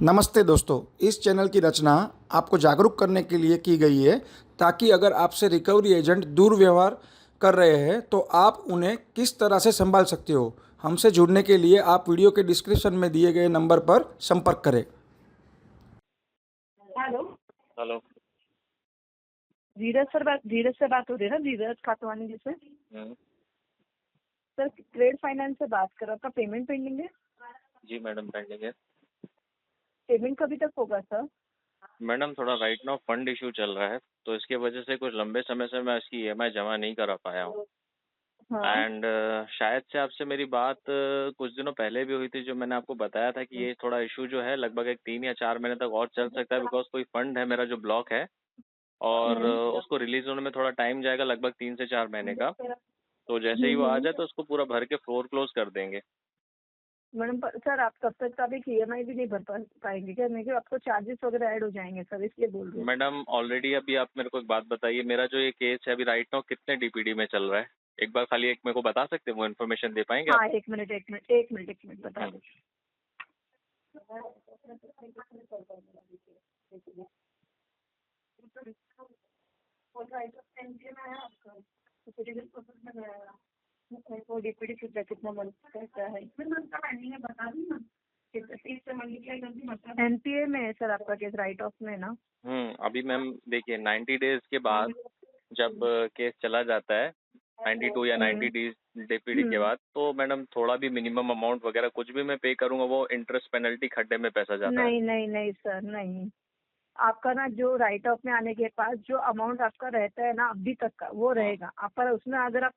नमस्ते दोस्तों, इस चैनल की रचना आपको जागरूक करने के लिए की गई है ताकि अगर आपसे रिकवरी एजेंट दुर्व्यवहार कर रहे हैं तो आप उन्हें किस तरह से संभाल सकते हो। हमसे जुड़ने के लिए आप वीडियो के डिस्क्रिप्शन में दिए गए नंबर पर संपर्क करें। हेलो। हेलो। धीरज से बात हो रही है ना, धीरज खातवानी जी से। हम्म, सर, ट्रेड फाइनेंस से बात कर रहा हूँ। आपका पेमेंट पेंडिंग है? जी मैडम पेंडिंग है। पेमेंट कभी तक होगा सर? मैडम थोड़ा राइट नाउ फंड इशू चल रहा है तो इसके वजह से कुछ लंबे समय से मैं इसकी ईएमआई जमा नहीं करा पाया हूँ। हाँ। एंड शायद से आपसे मेरी बात कुछ दिनों पहले भी हुई थी, जो मैंने आपको बताया था कि ये थोड़ा इशू जो है लगभग एक 3 या 4 महीने तक और चल सकता है, बिकॉज कोई फंड है मेरा जो ब्लॉक है और उसको रिलीज होने में थोड़ा टाइम जाएगा, लगभग 3 से 4 महीने का। तो जैसे ही वो आ जाए तो उसको पूरा भर के फ्लोर क्लोज कर देंगे। मैडम सर, आप तब तक आप एक ईएमआई भी नहीं भर पाएंगे क्या? नहीं, आपको चार्जेस वगैरह ऐड हो जाएंगे सर, इसलिए बोल रही हूँ। मैडम ऑलरेडी अभी आप मेरे को एक बात बताइए, मेरा जो ये केस है अभी राइट नाउ कितने डीपीडी में चल रहा है? एक बार खाली एक मेरे को बता सकते हैं, वो इन्फॉर्मेशन दे पाएंगे आप? हाँ, एक मिनट बता हम्म, दो। वो डीपीडी कितना मंथ का है? एनपीए में है सर आपका केस, राइट ऑफ में ना? अभी मैम देखिए 90 डेज के बाद जब केस चला जाता है, 92 या 90 डेज डीपीडी के बाद, तो मैडम थोड़ा भी मिनिमम अमाउंट वगैरह कुछ भी मैं पे करूंगा वो इंटरेस्ट पेनल्टी खड्डे में पैसा जाता है। नहीं नहीं नहीं सर, नहीं। आपका ना जो राइट ऑफ में आने के बाद जो अमाउंट आपका रहता है ना अभी तक का, वो रहेगा आपका। उसमें अगर आप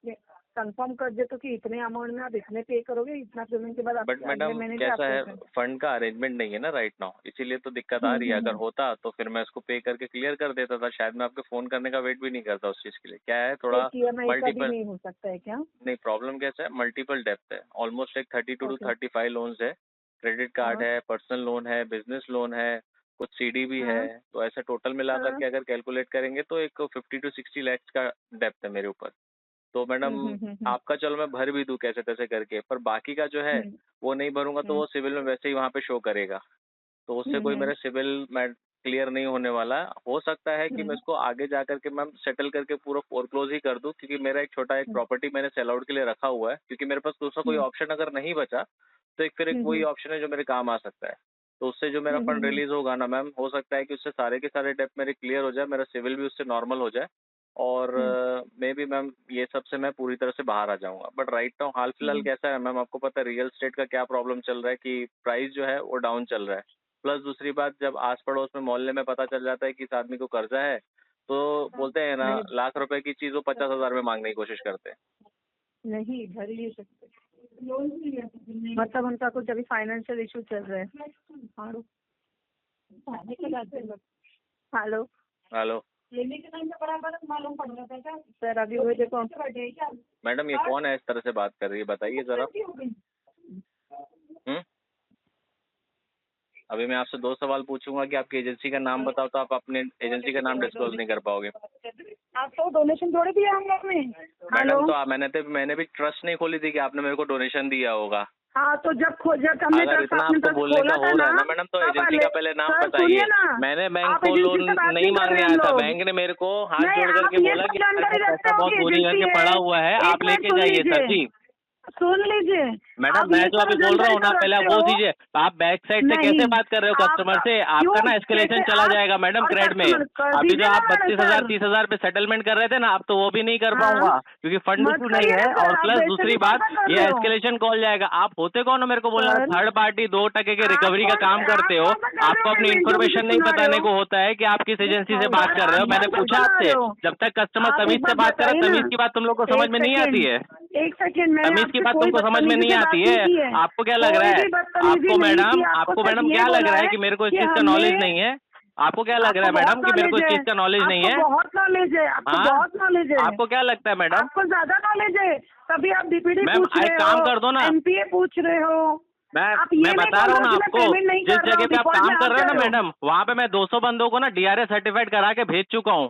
कंफर्म कर दे तो कि इतने अमाउंट में आप इतने पे करोगे, इतना पेमेंट के बाद आप बट अगले मैडम महीने भी कैसा है, आपको फंड का अरेंजमेंट नहीं है ना राइट नाउ, इसीलिए तो दिक्कत आ रही है। अगर होता तो फिर मैं इसको पे करके क्लियर कर देता था, शायद मैं आपके फोन करने का वेट भी नहीं करता उस चीज के लिए। क्या है, थोड़ा एक ईएमआई का भी मल्टीपल, नहीं हो सकता है क्या? नहीं प्रॉब्लम कैसा है, मल्टीपल डेप्थ है, ऑलमोस्ट एक 32 to 35 लोन्स है। क्रेडिट कार्ड हाँ है, पर्सनल लोन है, बिजनेस लोन है, कुछ सीडी भी है। हाँ तो ऐसा टोटल मिलाकर हाँ। के अगर कैलकुलेट करेंगे तो एक 50 to 60 lakhs का डेप्थ है मेरे ऊपर। तो मैडम आपका चलो मैं भर भी दूं कैसे तैसे करके, पर बाकी का जो है हम्म, वो नहीं भरूंगा तो हम्म, वो सिविल में वैसे ही वहाँ पे शो करेगा। तो उससे हम्म, कोई मेरा सिविल मैं क्लियर नहीं होने वाला। हो सकता है कि मैं हम्म, इसको आगे जा करके मैम सेटल करके पूरा फोरक्लोज ही कर दूं, क्योंकि मेरा एक छोटा एक हम्म, प्रॉपर्टी मैंने सेल आउट के लिए रखा हुआ है, क्योंकि मेरे पास दूसरा कोई हम्म, ऑप्शन अगर नहीं बचा तो एक फिर एक वही हम्म, ऑप्शन है जो मेरे काम आ सकता है। तो उससे जो मेरा फंड हम्म, रिलीज होगा ना मैम, हो सकता है कि उससे सारे के सारे डेप्ट मेरे क्लियर हो जाए, मेरा सिविल भी उससे नॉर्मल हो जाए और हम्म, मे बी मैम ये सब से मैं पूरी तरह से बाहर आ जाऊंगा। बट राइट नाउ हाल फिलहाल हम्म, कैसा है मैम, आपको पता है रियल एस्टेट का क्या प्रॉब्लम चल रहा है कि प्राइस जो है वो डाउन चल रहा है। प्लस दूसरी बात, जब आस पड़ोस में मोहल्ले में पता चल जाता है कि इस आदमी को कर्जा है तो बोलते हैं ना, नहीं लाख रुपए की चीज वो 50,000 में मांगने की कोशिश करते हैं। नहीं, भर ही नहीं सकते। मतलब उनका कुछ अभी फाइनेंशियल इशू चल रहा है। हाँ। हेलो। हेलो लेने के टाइम पे बराबर मालूम पड़ जाता है क्या सर? अभी वो देखो। मैडम, ये कौन है इस तरह से बात कर रही है, बताइए जरा। हम्म अभी मैं आपसे 2 सवाल पूछूंगा कि आपकी एजेंसी का नाम बताओ, तो आप अपने एजेंसी का नाम डिस्क्लोज नहीं कर पाओगे। आपको डोनेशन थोड़ी दिया हम लोग ने। हेलो। मैडम तो मैंने भी ट्रस्ट नहीं खोली थी कि आपने मेरे को डोनेशन दिया होगा। हाँ, तो जब हमने अगर ट्रस्ट इतना आपने आपको ट्रस्ट बोलने खोला का था हो रहा है ना, ना मैडम, तो तब एजेंसी का पहले नाम सर बताइए। सुनिए ना, मैंने बैंक आप को एजेंसी लोन से बात नहीं कर मांगने रहे आया हम था, लोग। बैंक ने मेरे को हाथ नहीं, जोड़ आप करके ये बोला सब कि जानकारी रखते पैसा हो बहुत कि बुरी एजेंसी करके है। पड़ा हुआ है, एक आप बार लेके सुन जाइए सर लीजिए, जी। सुन लीजिए। मैडम आप मैं ये जो सब अभी बोल रहा जानकारी हूँ ना, तो पहले रखते आप वो हो। दीजिए। आप बैक साइड से नहीं, कैसे बात कर रहे हो कस्टमर आपका से? क्यों आपका ना एस्केलेशन कैसे चला आप जाएगा मैडम और क्रेड में। कस्टमर कर अभी जो दीजिए ना आप मैडम 25,000 सर। 30,000 पे सेटलमेंट कर रहे थे ना, आप तो वो भी नहीं कर हाँ, पाऊंगा क्योंकि फंड मत इशू नहीं करिए है। ना सर, और आप प्लस वैसे दूसरी भी बात, पैसा कर ये रहे हो एस्केलेशन कॉल जाएगा। आप होते कौन हो मेरे को बोलना? सर। थर्ड पार्टी 2% के आप रिकवरी का कौन काम करते हो। आप कौन सा कर रहे आपको हो? अपनी मैं जो मुझे इन्फॉर्मेशन नहीं सुना रहे बताने हो को होता है कि आप किस एजेंसी से बात सर, कर रहे आप हो। मैंने कौन सा पूछा सुना आपसे, रहे हो? जब तक कस्टमर आप एक तमीज से बात बात करे, बताइए ना। तमीज की बात तुम लोग को समझ एक में नहीं आती है। सेकेंड, एक सेकेंड, मैंने तमीज की आपसे बात कोई तुमको समझ में बदतमीजी नहीं से बात आती नहीं है। की है। आपको क्या लग रहा कोई है? भी बदतमीजी आपको नहीं की। मैडम आपको सिर्फ मैडम ये क्या लग बोला रहा है है कि मेरे को इस कि चीज का हमने नॉलेज नहीं है? आपको क्या लग रहा आपको है मैडम बहुत कि मेरे को नॉलेज इस है। चीज का नॉलेज नहीं आपको है? बहुत नॉलेज है। आपको हाँ, बहुत नॉलेज है। आपको क्या लगता है मैडम? आपको ज्यादा नॉलेज है। तभी आप डीपीडी मैम पूछ एक रहे काम हो, कर दो ना। एनपीए पूछ रहे हो। आप मैं ये नहीं बता बोल रहा रहे हूँ हो ना कि मैं आपको, पेमेंट नहीं जिस कर रहा जगह हूँ, पे आप डिफॉल्ट में काम आ कर रहे हो गए ना हो। मैडम, वहाँ पे मैं 200 बंदों को ना DRA सर्टिफाइड करा के भेज चुका हूँ।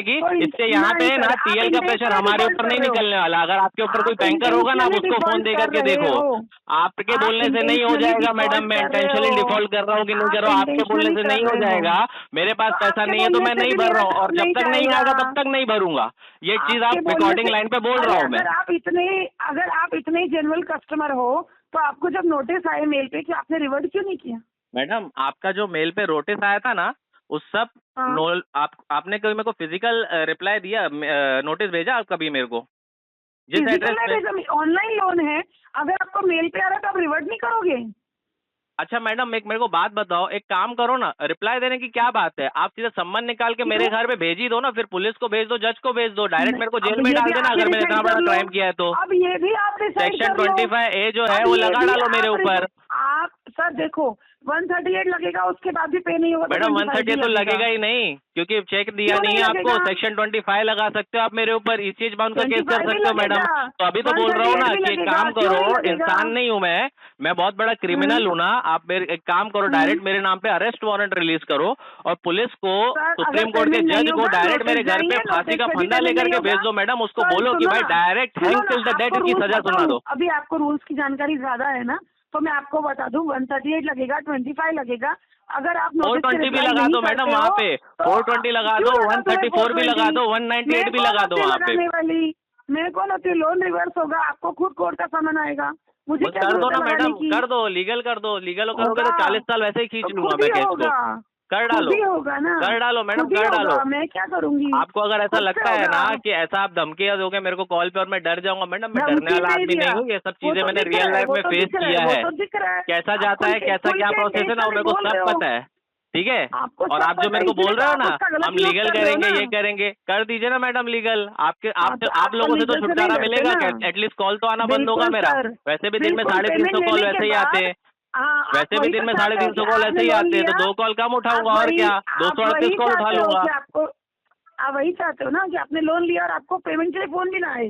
करने की, कोई इससे यहाँ पे नहीं ना सर, आप टीएल का प्रेशर हमारे intentionally ऊपर नहीं default कर रहे हो। निकलने वाला। अगर आपके ऊपर कोई आप बैंकर होगा ना, आप intentionally उसको फोन default दे कर करके रहे देखो, हो। आपके आप बोलने से नहीं हो intentionally जाएगा default मैडम, मैं कर रहे इंटेंशनली हो। डिफॉल्ट कर रहा हूँ कि नहीं आप कर रहा हूँ, आपके बोलने intentionally से कर नहीं हो रहे हो। जाएगा। मेरे पास तो पैसा आपके नहीं है तो बोलने मैं से नहीं भी भर मेरा रहा हूँ, काम और जब नहीं तक नहीं जाएगा। आएगा तब तक नहीं भरूंगा। ये चीज आपके आप बोलने रिकॉर्डिंग से- लाइन पे बोल अरे रहा हूँ मैं। अगर आप इतने जेन्युइन कस्टमर हो तो आपको जब नोटिस आए मेल पे कि आपने रिवर्ट क्यों नहीं किया? मैडम आपका जो मेल पे नोटिस आया था ना, उस सब हाँ। आपने कभी मेरे को फिजिकल रिप्लाई दिया, नोटिस भेजा आप कभी मेरे को जिस फिजिकल एड्रेस पे? में ऑनलाइन लोन है, अगर आपको मेल पे आ रहा है तो आप रिवर्ट नहीं करोगे? अच्छा मैडम, एक मेरे को बात बताओ, एक काम करो ना, रिप्लाई देने की क्या बात है, आप सीधा सम्मन निकाल के मेरे क्यों? घर पे भेज ही दो ना, फिर पुलिस को भेज दो, जज को भेज दो, डायरेक्ट मेरे को जेल अब में ये डाल भी देना आप ही अगर मैंने डिसाइड इतना बड़ा कर लो। क्राइम किया है तो। अब ये भी आप डिसाइड सेक्शन कर लो। 25A जो है अब वो ये लगा भी डालो मेरे आप ऊपर। आप सर देखो 138 लगेगा, उसके बाद भी पे नहीं होगा तो मैडम 25 130 तो लगेगा ही नहीं, क्योंकि चेक दिया क्यों नहीं नहीं है आपको। लगेगा? सेक्शन 25 लगा सकते हो आप मेरे ऊपर, ECH बाउंड का केस कर 25 भी सकते हो मैडम। लगेगा, तो अभी तो बोल रहा हूँ ना 138 भी कि एक लगेगा, काम क्यों करो, नहीं लगेगा? इंसान नहीं हूँ मैं बहुत बड़ा क्रिमिनल हूँ ना। आप मेरे एक काम करो, डायरेक्ट मेरे नाम पे अरेस्ट वारंट रिलीज करो और पुलिस को, सर, सुप्रीम अगर कोर्ट के पेमेंट नहीं जज को होगा, डायरेक्ट मेरे नोटिस घर पे जाएंगे, फांसी का नोटिस पे भी फंदा पेमेंट लेकर नहीं के होगा। भेज दो मैडम। उसको सर, बोलो कि सुनो भाई ना, डायरेक्ट सुनो हैंग ना, टिल द डेथ आपको की रूल्स सजा सुना बताऊं, दो। अभी आपको रूल्स की जानकारी ज्यादा है ना, तो मैं आपको बता दूं 138 लगेगा, 25 लगेगा। अगर आप नोटिस की 420 भी रिप्लाई लगा नहीं दो मैडम करते वहाँ हो पे, तो 420 लगा क्यों दो, लगा दूं मैं 134 भी लगा 420? दो, मैं 198 भी कौन लगा दो होती हूँ वहाँ पे। लगाने वाली? मैं कौन होती हूँ? लोन रिवर्स होगा, आपको खुद कोर्ट का सामान आएगा, मुझे बस क्या कर दो जरूरत ना है लगाने मैडम, की? कर दो, लीगल कर दो। लीगल करोगे होगा तो 40 साल वैसे ही तो खींच लूंगा खुद मैं ही केस को। होगा, कर खुद डालो, ही होगा ना, कर डालो मैडम, खुद ही कर होगा, डालो। मैं क्या करूंगी? आपको अगर ऐसा खुद से लगता है होगा। ना कि ऐसा आप धमकियां दोगे मेरे को कॉल पे और मैं डर जाऊंगा, मैडम मैं डरने धमकी वाला नहीं आदमी दिया, नहीं हूँ। ये सब वो चीजें तो मैंने दिख रियल रहा है, लाइफ वो में तो फेस दिख रहा है, किया वो है। तो दिख रहा है। कैसा आप जाता है, कैसा खुल क्या के प्रोसेस है ना, वो इंटेंशनली मेरे को बोल सब रहे हो, पता है। ठीक है। आपको और सब आप जो पता है, मेरे को इसीलिए बोल तो रहे हो आप ना, उसका गलत हम यूज लीगल कर रहे हो करेंगे, ना। ये करेंगे, कर दीजिए ना मैडम लीगल। आपके हाँ, तो आप आपको लोगों से तो लीगल से नहीं छुटकारा डरते मिलेगा। ना। एटलीस्ट कॉल तो आना बंद होगा बिल्कुल मेरा। सर, वैसे भी दिन में बिल्कुल 350 पेमेंट कॉल लेने के वैसे ही आते बाद हैं। आप वैसे भी वही दिन में बताते हो कि 350 कॉल आपने ऐसे ही लोन आते हैं, तो लिया, 2 कॉल कम आप उठाऊंगा और वही क्या, आप 238 वही कॉल उठा चाहते हो लूंगा। कि आप वही चाहते हो ना कि आपने लोन लिया और आपको पेमेंट के लिए फोन भी ना आए,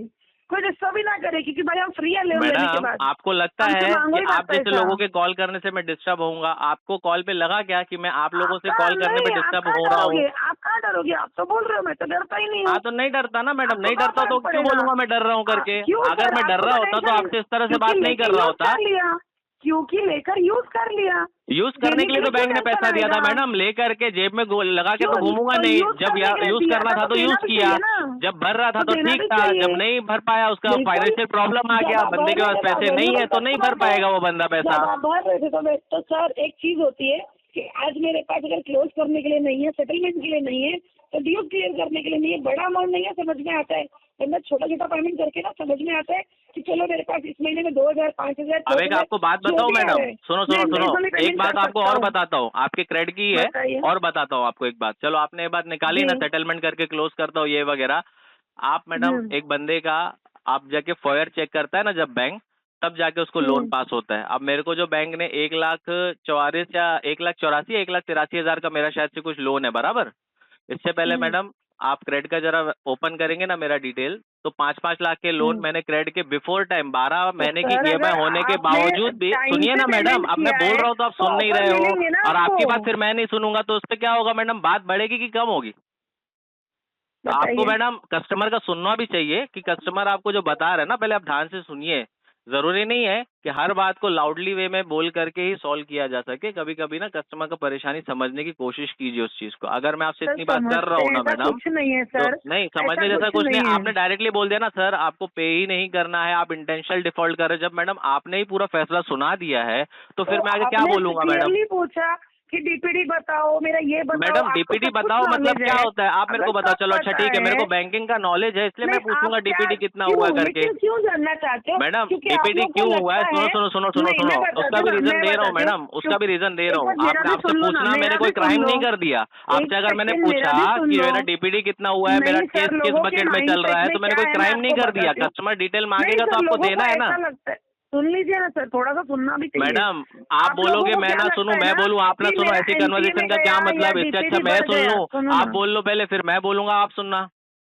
कोई डिस्टर्ब भी ना करे, क्योंकि भाई हम फ्री है लोन लेने के मैडम बाद, आपको लगता हमसे है मांगो कि ही मत आप जैसे पैसा। लोगों के कॉल करने से मैं डिस्टर्ब होऊंगा? आपको कॉल पे लगा क्या कि मैं आप लोगों से आपका कॉल करने में नहीं, आप डिस्टर्ब कहाँ हो रहा हूँ? डरोगे, आप कहाँ डरोगे? आप तो बोल रहे हो, मैं तो डरता ही नहीं हूँ। हाँ तो नहीं डरता ना मैडम, आपको नहीं क्या डरता तो फर्क क्यों पड़ेगा? बोलूंगा मैं डर रहा हूँ करके? क्यों अगर सर, मैं डर आपको रहा तो होता तो टेंशन, आपसे इस तरह से क्योंकि बात नहीं लेके कर रहा यूज होता। कर लिया, क्योंकि लेकर यूज कर लिया, यूज करने देने के के लिए तो क्यों बैंक ने टेंशन पैसा दिया था आएगा? मैडम, ले करके जेब में लगा के क्यों? तो घूमूंगा तो नहीं। यूज जब करने के लिए यूज दिया करना था था तो तो देना यूज भी किया, चाहिए ना, जब भर रहा था तो तो देना ठीक भी था, जब चाहिए। नहीं भर पाया, उसका बिल्कुल, फाइनेंशियल प्रॉब्लम आ जब गया, आप बंदे भर के रहे पास थे तो पैसे नहीं है, अवेलेबल तो नहीं भर कस्टमर थे, पाएगा वो बंदा पैसा। जब आप भर रहे थे तो सर एक चीज होती है कि आज मेरे पास अगर क्लोज करने के लिए नहीं है, सेटलमेंट के लिए नहीं है, तो ड्यू क्लियर करने के लिए नहीं है, बड़ा अमाउंट नहीं है, समझ में आता है, बंदा छोटा छोटा पेमेंट करके ना समझ में आता है कि चलो मेरे पास इस महीने में 2000, 5000, अब एक आपको बात बताओ मैडम, सुनो सुनो सुनो, एक बात आपको और बताता हूँ, आपके क्रेडिट की है, बताइए। और बताता हूँ आपको एक बात। चलो आपने ये बात निकाली ना, जी। सेटलमेंट करके क्लोज करता हूँ ये वगैरह। आप मैडम हम्म, एक बंदे का, आप जाके फॉयर चेक करता है ना जब बैंक, तब जाके उसको लोन हम्म, पास होता है। अब मेरे को जो बैंक ने 1,44,000 या 1,84,000, 1,83,000 का मेरा शायद से कुछ लोन है, बराबर। इससे पहले हम्म, मैडम आप क्रेडिट का जरा ओपन करेंगे ना मेरा डिटेल, तो 5-5 लाख के लोन हम्म। मैंने क्रेडिट के बिफोर टाइम 12 तो महीने की सर ईएमआई अगर होने के आपने बावजूद भी, टाइम सुनिए से ना मैडम, पेमेंट अब मैं किया बोल है रहा हूँ तो आप तो सुन नहीं ऑफर रहे हो, मिलेंगे ना और आपकी आपको। बात फिर मैं नहीं सुनूंगा, तो उस पर क्या होगा मैडम, बात बढ़ेगी कि कम होगी? तो आपको बताइए। मैडम कस्टमर का सुनना भी चाहिए कि कस्टमर आपको जो बता रहे हैं ना, पहले आप ध्यान से सुनिए। जरूरी नहीं है कि हर बात को लाउडली वे में बोल करके ही सॉल्व किया जा सके। कभी कभी ना कस्टमर का परेशानी समझने की कोशिश कीजिए उस चीज को। अगर मैं आपसे सर इतनी बात कर रहा समझते हूँ हैं, ना ऐसा मैडम, कुछ नहीं है तो सर, नहीं ऐसा समझने जैसा कुछ नहीं। नहीं है। आपने डायरेक्टली बोल दिया ना सर आपको पे ही नहीं करना है, आप इंटेंशनल डिफॉल्ट कर रहे हैं। जब मैडम आपने ही पूरा फैसला सुना दिया है तो फिर तो मैं आगे क्या आपने बोलूंगा मैडम? क्लियरली पूछा कि डीपीडी बताओ, मेरा ये बताओ, मैडम आपको डीपीडी सब कुछ बताओ मतलब नॉलेज क्या है। होता है, आप मेरे अगर को बताओ। सब चलो अच्छा पता ठीक है, मेरे को है, बैंकिंग का नॉलेज है, इसलिए मैं नहीं आप पूछूंगा क्या डीपीडी कितना क्यों, हुआ करके। लेकिन क्यों जानना चाहते हो? मैडम क्योंकि आप डीपीडी लोग को क्यों हुआ है, लगता सुनो है, सुनो सुनो सुनो नहीं सुनो, मैं बताती उसका हूँ भी ना, रीजन मैं दे रहा हूँ बताती हूँ, मैडम, उसका भी रीजन दे रहा एक हूँ। बार मेरा आपने भी आपसे सुन लो ना, पूछना, मैंने मेरा कोई भी सुन क्राइम लो, नहीं कर दिया। एक आपसे अगर मैंने सेकंड मेरा पूछा भी सुन कि लो। मेरा डीपीडी कितना हुआ है, मेरा नहीं केस सर, किस लोगों के बकेट में चल माइंड रहा सेट है, में तो मैंने क्या कोई है मैं क्राइम नहीं आपको कर दिया। बताती हूँ। कस्टमर डिटेल नहीं मांगेगा तो सर, आपको लोगों को देना है ना ऐसा लगता है, सुन लीजिए ना सर, थोड़ा सा सुनना भी चाहिए। मैडम। आप लोगों बोलोगे को मैं क्या ना लगता सुनूं, है मैं ना बोलूं आप ना कि सुनो, मेरा ऐसी एनपीए में कन्वर्सेशन का क्या गया या मतलब? इससे अच्छा डीपीडी मैं बढ़ सुन गया, लूं, सुनो आप ना। बोल लो पहले, फिर मैं बोलूंगा, आप सुनना।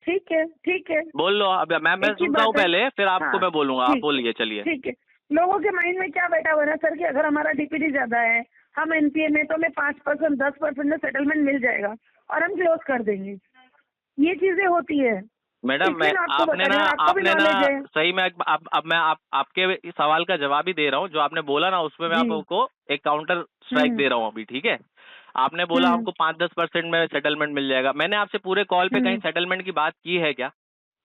ठीक है, ठीक है, बोल लो। अब मैं एक ही सुनता हूँ बात है। पहले, फिर आपको हाँ, मैं बोलूंगा। आप ठीक है, बोलिए, चलिए। ठीक है। लोगों के माइंड में क्या बैठा हुआ है ना सर कि अगर हमारा डीपीडी ज्यादा है, हम एनपीए में, तो हमें 5%, 10% में सेटलमेंट मिल जाएगा और हम क्लोज कर देंगे। ये चीजें होती है, मैडम इसलिए मैं मैं आपको आपने बता ना रही हूँ, आपको भी आपने ना नॉलेज है। सही में अब मैं आपके इस सवाल का जवाब ही दे रहा हूँ। जो आपने बोला ना उसमें मैं जी। आपको एक काउंटर स्ट्राइक हम्म, दे रहा हूँ अभी, ठीक है? आपने बोला हम्म, हमको 5-10% में सेटलमेंट मिल जाएगा। मैंने आपसे पूरे कॉल पे कहीं हम्म। सेटलमेंट की बात की है क्या?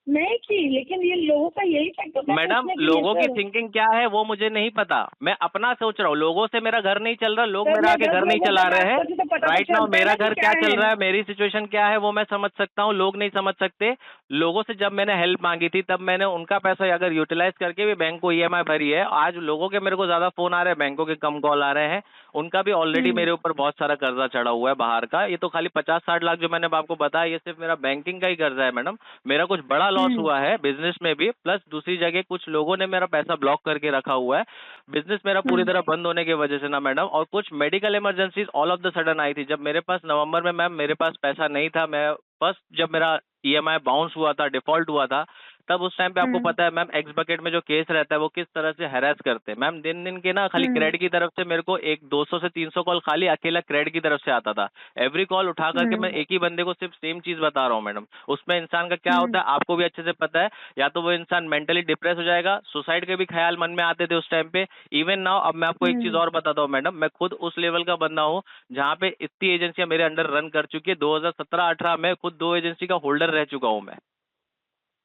नहीं की, लेकिन ये लोगों का यही फैक्ट होता है मैडम पूछने के लिए लोगों की सर। थिंकिंग क्या है वो मुझे नहीं पता, मैं अपना सोच रहा हूँ। लोगों से मेरा घर नहीं चल रहा, लोग सर मेरा मैं आके 10 घर नहीं लोगों चला से बात रहे हैं। करती तो पता तो राइट नाउ चलता है मेरा ना कि घर क्या क्या चल है। रहा है, मेरी सिचुएशन क्या है वो मैं समझ सकता हूँ, लोग नहीं समझ सकते। लोगों से जब मैंने हेल्प मांगी थी तब मैंने उनका पैसा अगर यूटिलाइज करके भी बैंक को ईएमआई भरी है। आज लोगों के मेरे को ज्यादा फोन आ रहे हैं, बैंकों के कम कॉल आ रहे हैं। उनका भी ऑलरेडी मेरे ऊपर बहुत सारा कर्जा चढ़ा हुआ है बाहर का। ये तो खाली 50-60 लाख जो मैंने आपको बताया ये सिर्फ मेरा बैंकिंग का ही कर्जा है मैडम। मेरा कुछ बड़ा लॉस हुआ है बिजनेस में भी, प्लस दूसरी जगह कुछ लोगों ने मेरा पैसा ब्लॉक करके रखा हुआ है। बिजनेस मेरा पूरी तरह बंद होने की वजह से ना मैडम, और कुछ medical emergencies all of the sudden I थी। जब मेरे पास नवंबर में मैम मेरे पास पैसा नहीं था, मैं फर्स्ट जब मेरा ईएमआई बाउंस हुआ था, डिफॉल्ट हुआ था, तब उस टाइम पे आपको पता है मैम एक्स बकेट में जो केस रहता है वो किस तरह से हैरेस करते हैं मैम। दिन दिन के ना खाली क्रेडिट की तरफ से मेरे को एक 200 से 300 कॉल खाली अकेला क्रेडिट की तरफ से आता था। एवरी कॉल उठा करके मैं एक ही बंदे को सिर्फ सेम चीज बता रहा हूँ मैडम। उसमें इंसान का क्या होता है आपको भी अच्छे से पता है, या तो वो इंसान मेंटली डिप्रेस हो जाएगा, सुसाइड के भी ख्याल मन में आते थे उस टाइम पे। इवन नाउ अब मैं आपको एक चीज और बताता हूँ मैडम, मैं खुद उस लेवल का बंदा हूँ जहाँ पे इतनी एजेंसियां मेरे अंडर रन कर चुकी है। 2017-18 में खुद 2 एजेंसी का होल्डर रह चुका हूँ मैं।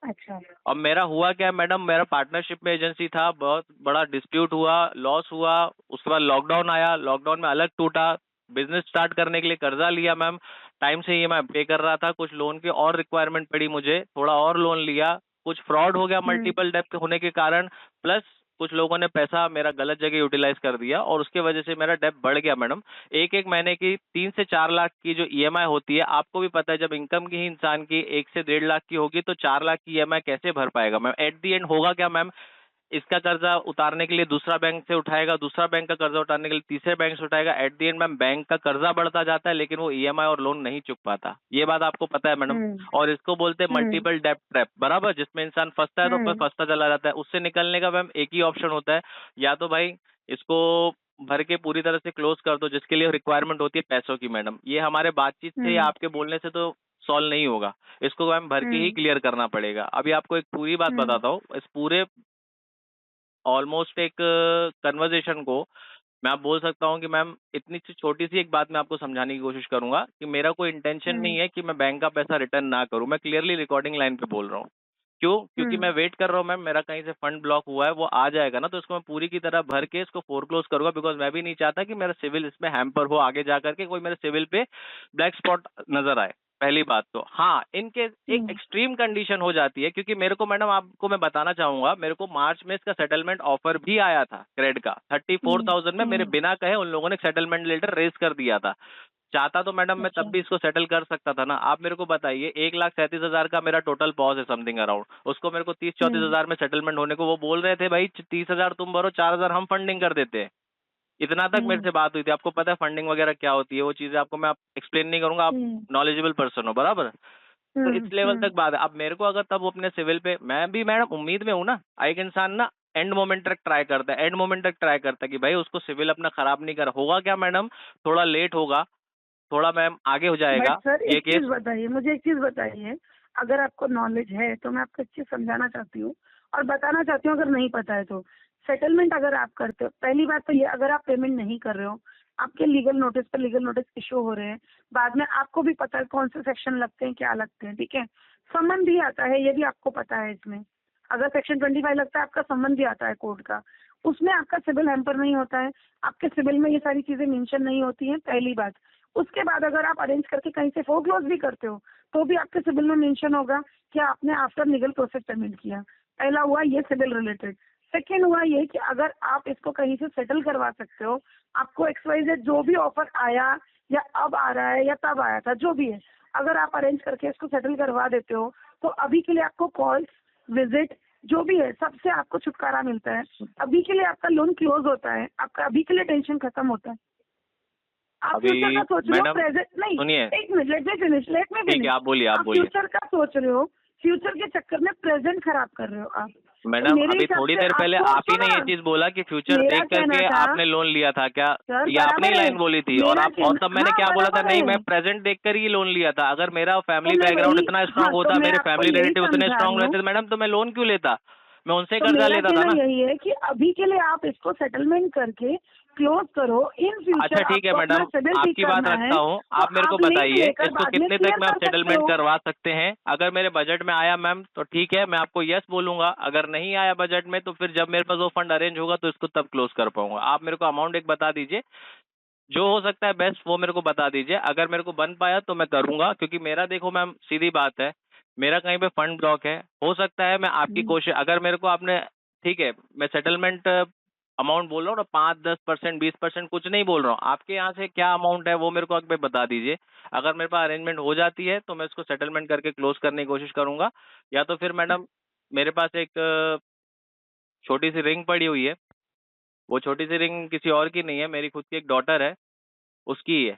अच्छा। अब मेरा हुआ क्या मैडम, मेरा पार्टनरशिप में एजेंसी था, बहुत बड़ा डिस्प्यूट हुआ, लॉस हुआ। उसके बाद लॉकडाउन आया, लॉकडाउन में अलग टूटा, बिजनेस स्टार्ट करने के लिए कर्जा लिया मैम, टाइम से ईएमआई पे कर रहा था, कुछ लोन की और रिक्वायरमेंट पड़ी मुझे, थोड़ा और लोन लिया, कुछ फ्रॉड हो गया मल्टीपल डेप्थ होने के कारण, प्लस कुछ लोगों ने पैसा मेरा गलत जगह यूटिलाइज कर दिया और उसके वजह से मेरा डेप बढ़ गया मैडम। एक एक महीने की 3 से 4 लाख की जो ईएमआई होती है, आपको भी पता है जब इनकम की ही इंसान की 1 से 1.5 लाख की होगी तो 4 लाख की ईएमआई कैसे भर पाएगा मैम। एट दी एंड होगा क्या मैम, इसका कर्जा उतारने के लिए दूसरा बैंक से उठाएगा, दूसरा बैंक का कर्जा उतारने के लिए तीसरे बैंक से उठाएगा। At the and ma'am bank का कर्जा बढ़ता जाता है लेकिन वो ईएमआई और लोन नहीं चुक पाता। ये बात आपको पता है मैडम। और इसको बोलते हैं मल्टीपल डेप्ट ट्रैप, बराबर, जिसमें इंसान फंसता है तो फिर फंसता चला जाता है। उससे निकलने का मैम एक ही ऑप्शन होता है, या तो भाई इसको भर के पूरी तरह से क्लोज कर दो, जिसके लिए रिक्वायरमेंट होती है पैसों की मैडम। ये हमारे बातचीत से या आपके बोलने से तो सॉल्व नहीं होगा, इसको मैम भर के ही क्लियर करना पड़ेगा। अभी आपको एक पूरी बात बताता हूँ, इस पूरे ऑलमोस्ट एक कन्वर्जेशन को मैं आप बोल सकता हूँ कि मैम इतनी सी छोटी सी एक बात मैं आपको समझाने की कोशिश करूंगा कि मेरा कोई इंटेंशन नहीं है कि मैं बैंक का पैसा रिटर्न ना करूं। मैं क्लियरली रिकॉर्डिंग लाइन पे बोल रहा हूँ। क्यों? क्योंकि मैं वेट कर रहा हूँ मैम, मेरा कहीं से फंड ब्लॉक हुआ है, वो आ जाएगा ना तो इसको मैं पूरी की तरह भर के इसको फोरक्लोज करूंगा। बिकॉज मैं भी नहीं चाहता कि मेरा सिविल इसमें हैम्पर हो, आगे जा करके कोई मेरे सिविल पे ब्लैक स्पॉट नजर आए। पहली बात तो हाँ, इनके एक एक्सट्रीम कंडीशन हो जाती है, क्योंकि मेरे को मैडम आपको मैं बताना चाहूंगा, मेरे को मार्च में इसका सेटलमेंट ऑफर भी आया था क्रेडिट का 34,000 में। मेरे बिना कहे उन लोगों ने सेटलमेंट लेटर रेज कर दिया था। चाहता तो मैडम मैं तब भी इसको सेटल कर सकता था ना। आप मेरे को बताइए, 1,37,000 का मेरा टोटल पॉज है समथिंग अराउंड, उसको मेरे को 30-34 हजार में सेटलमेंट होने को वो बोल रहे थे भाई 30,000 तुम भरो, 4,000 हम फंडिंग कर देते हैं। इतना तक मेरे से बात हुई थी। आपको पता है फंडिंग वगैरह क्या होती है, वो चीजें आपको मैं एक्सप्लेन नहीं करूंगा, आप नॉलेजेबल पर्सन हो, बराबर। तो इस लेवल तक बात है। अब मेरे को अगर तब अपने सिविल पे, मैं भी मैडम उम्मीद में हूँ ना, एक इंसान ना एंड मोमेंट तक ट्राई करता है, एंड मोमेंट तक ट्राई करता है कि भाई उसको सिविल अपना खराब नहीं कर। होगा क्या मैडम, थोड़ा लेट होगा, थोड़ा मैम आगे हो जाएगा बट सर ये एक केस। चीज बताइए, मुझे एक चीज बताइए, अगर आपको नॉलेज है तो मैं आपको एक चीज समझाना चाहती हूँ और बताना चाहती हूँ, अगर नहीं पता है तो। सेटलमेंट अगर आप करते हो, पहली बात तो ये, अगर आप पेमेंट नहीं कर रहे हो, आपके लीगल नोटिस पर लीगल नोटिस इशू हो रहे हैं, बाद में आपको भी पता है कौन से सेक्शन लगते हैं, क्या लगते हैं, ठीक है। सम्मन भी आता है, ये भी आपको पता है। इसमें अगर सेक्शन 25 लगता है, आपका सम्मन भी आता है कोर्ट का, उसमें आपका सिविल हैम्पर नहीं होता है, आपके सिविल में ये सारी चीजें मेंशन नहीं होती हैं, पहली बात। उसके बाद अगर आप अरेंज करके कहीं से फोरक्लोज भी करते हो तो भी आपके सिविल में मेंशन होगा कि आपने आफ्टर लीगल प्रोसेस पेमेंट किया। पहला हुआ ये सिविल रिलेटेड। सेकेंड हुआ ये कि अगर आप इसको कहीं से सेटल करवा सकते हो, आपको XYZ जो भी ऑफर आया या अब आ रहा है या तब आया था, जो भी है, अगर आप अरेंज करके इसको सेटल करवा देते हो तो अभी के लिए आपको कॉल्स, विजिट, जो भी है सबसे आपको छुटकारा मिलता है। अभी के लिए आपका लोन क्लोज होता है, आपका अभी के लिए टेंशन खत्म होता है। आप अभी फ्यूचर का सोच रहे हो, मैडम प्रेजेंट नहीं। सुनिए, एक मिनट, लेट मी फिनिश। ठीक है आप बोलिए, आप बोलिए। फ्यूचर का सोच रहे हो, फ्यूचर के चक्कर में प्रेजेंट खराब कर रहे हो आप। मैडम मेरे अभी हिसाब थोड़ी से देर पहले आपको आप ही ने ये सुना, चीज बोला कि फ्यूचर मेरा देख कहना करके था, आपने लोन लिया था क्या, सर ये आपने ही बराबर है, लाइन बोली थी। और मेरा आप, और तब मैंने हाँ क्या बोला था, बराबर नहीं है। मैं प्रेजेंट देखकर ही लोन लिया था। अगर मेरा तो फैमिली मैं बैकग्राउंड वही, इतना हाँ स्ट्रांग तो होता, मैं मेरे आपको फैमिली यही रिलेटिव उतने समझा स्ट्रांग रही हूँ। रहते, मैडम तो मैं लोन क्यों लेता। मैं उनसे तो कर्जा मेरा लेता था ना। कहना यही है कि अभी के लिए आप इसको सेटलमेंट करके क्लोज करो। इन फ्यूचर अच्छा ठीक है आपको अपना मैडम, सिविल ठीक आपकी बात करना है रखता हूँ। तो आप मेरे को आप लिंक बताइए लेकर इसको बाद में कितने तक क्लियर में आप कर सकते सेटलमेंट हो। करवा सकते हैं। अगर मेरे बजट में आया मैम तो ठीक है, मैं आपको यस बोलूंगा। अगर नहीं आया बजट में तो फिर जब मेरे पास वो फंड अरेंज होगा तो इसको तब क्लोज कर पाऊंगा। आप मेरे को अमाउंट एक बता दीजिए, जो हो सकता है बेस्ट वो मेरे को बता दीजिए। अगर मेरे को बन पाया तो मैं करूंगा, क्योंकि मेरा देखो मैम सीधी बात है, मेरा कहीं पे फंड ब्लॉक है। हो सकता है मैं आपकी कोशिश, अगर मेरे को आपने, ठीक है मैं सेटलमेंट अमाउंट बोल रहा हूँ ना, 5-10%, 20%, कुछ नहीं बोल रहा हूँ। आपके यहाँ से क्या अमाउंट है वो मेरे को अगर बता दीजिए। अगर मेरे पास अरेंजमेंट हो जाती है तो मैं इसको सेटलमेंट करके क्लोज करने की कोशिश करूंगा। या तो फिर मैडम मेरे पास एक छोटी सी रिंग पड़ी हुई है, वो छोटी सी रिंग किसी और की नहीं है, मेरी खुद की एक डॉटर है, उसकी ही है।